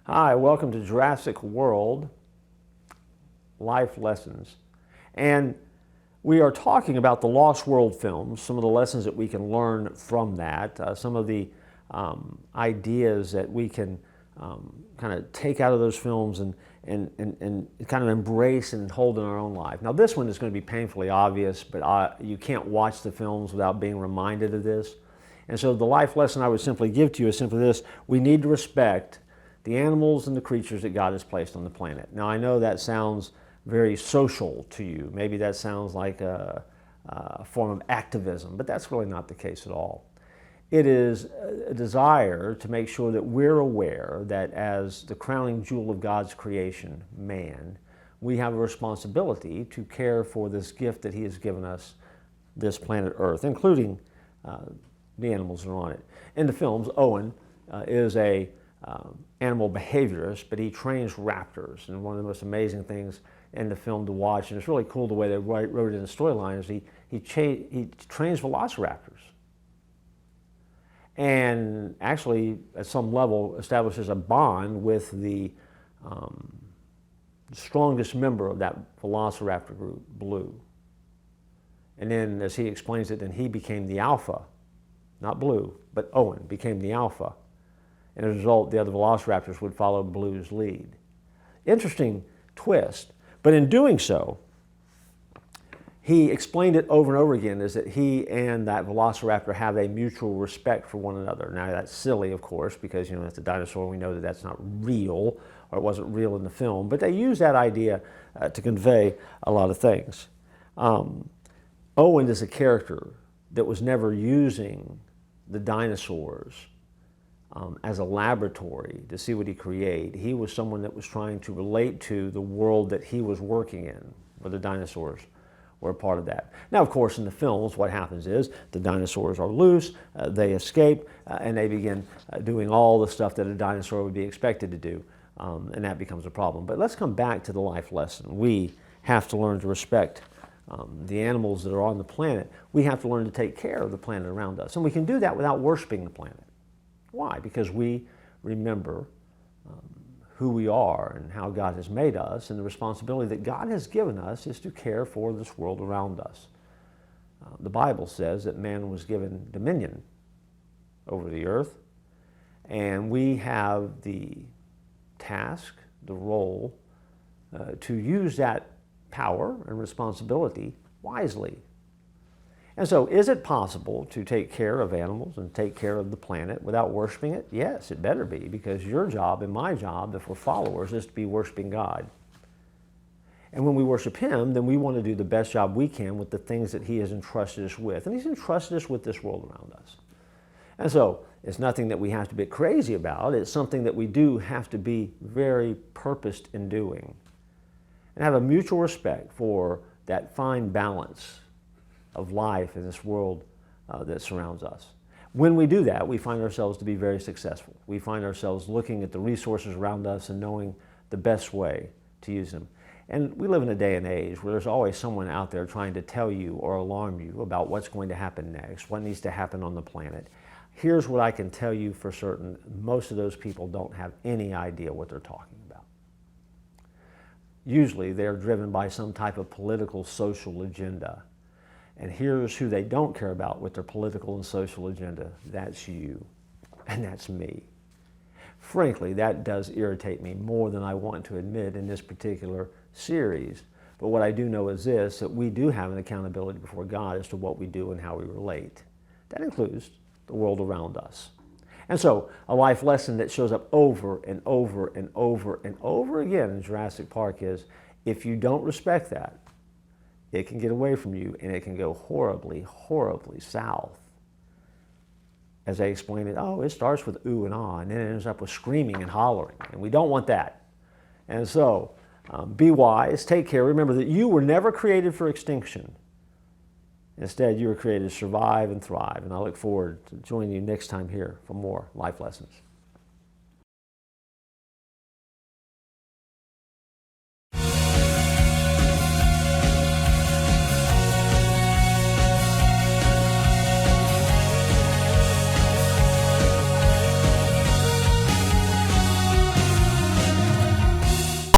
Hi, welcome to Jurassic World Life Lessons. And we are talking about the Lost World films, some of the lessons that we can learn from that, some of the ideas that we can kind of take out of those films and kind of embrace and hold in our own life. Now, this one is going to be painfully obvious, but you can't watch the films without being reminded of this. And so the life lesson I would simply give to you is simply this: we need to respect the animals and the creatures that God has placed on the planet. Now, I know that sounds very social to you. Maybe that sounds like a form of activism, but that's really not the case at all. It is a desire to make sure that we're aware that as the crowning jewel of God's creation, man, we have a responsibility to care for this gift that He has given us, this planet Earth, including the animals that are on it. In the films, Owen is a animal behaviorist, but he trains raptors. And one of the most amazing things in the film to watch, and it's really cool the way they wrote it in the storyline, is he trains velociraptors. And actually, at some level, establishes a bond with the strongest member of that velociraptor group, Blue. And then, as he explains it, then he became the alpha. Not Blue, but Owen became the alpha. And as a result, the other velociraptors would follow Blue's lead. Interesting twist. But in doing so, he explained it over and over again, is that he and that velociraptor have a mutual respect for one another. Now, that's silly, of course, because, you know, it's a dinosaur. We know that that's not real, or it wasn't real in the film. But they use that idea to convey a lot of things. Owen is a character that was never using the dinosaurs as a laboratory to see what he created. He was someone that was trying to relate to the world that he was working in, where the dinosaurs were a part of that. Now, of course, in the films, what happens is the dinosaurs are loose, they escape, and they begin doing all the stuff that a dinosaur would be expected to do, and that becomes a problem. But let's come back to the life lesson. We have to learn to respect the animals that are on the planet. We have to learn to take care of the planet around us, and we can do that without worshiping the planet. Why? Because we remember who we are and how God has made us, and the responsibility that God has given us is to care for this world around us. The Bible says that man was given dominion over the earth, and we have the task, the role, to use that power and responsibility wisely. And so, is it possible to take care of animals and take care of the planet without worshiping it? Yes, it better be, because your job and my job, if we're followers, is to be worshiping God. And when we worship Him, then we want to do the best job we can with the things that He has entrusted us with. And He's entrusted us with this world around us. And so, it's nothing that we have to be crazy about. It's something that we do have to be very purposed in doing. And have a mutual respect for that fine balance of life in this world that surrounds us. When we do that, we find ourselves to be very successful. We find ourselves looking at the resources around us and knowing the best way to use them. And we live in a day and age where there's always someone out there trying to tell you or alarm you about what's going to happen next, what needs to happen on the planet. Here's what I can tell you for certain: most of those people don't have any idea what they're talking about. Usually they're driven by some type of political, social agenda. And here's who they don't care about with their political and social agenda. That's you, and that's me. Frankly, that does irritate me more than I want to admit in this particular series. But what I do know is this: that we do have an accountability before God as to what we do and how we relate. That includes the world around us. And so, a life lesson that shows up over and over and over and over again in Jurassic Park is, if you don't respect that, it can get away from you, and it can go horribly, horribly south. As they explain it, it starts with ooh and ah, and then it ends up with screaming and hollering, and we don't want that. And so, be wise, take care. Remember that you were never created for extinction. Instead, you were created to survive and thrive, and I look forward to joining you next time here for more life lessons.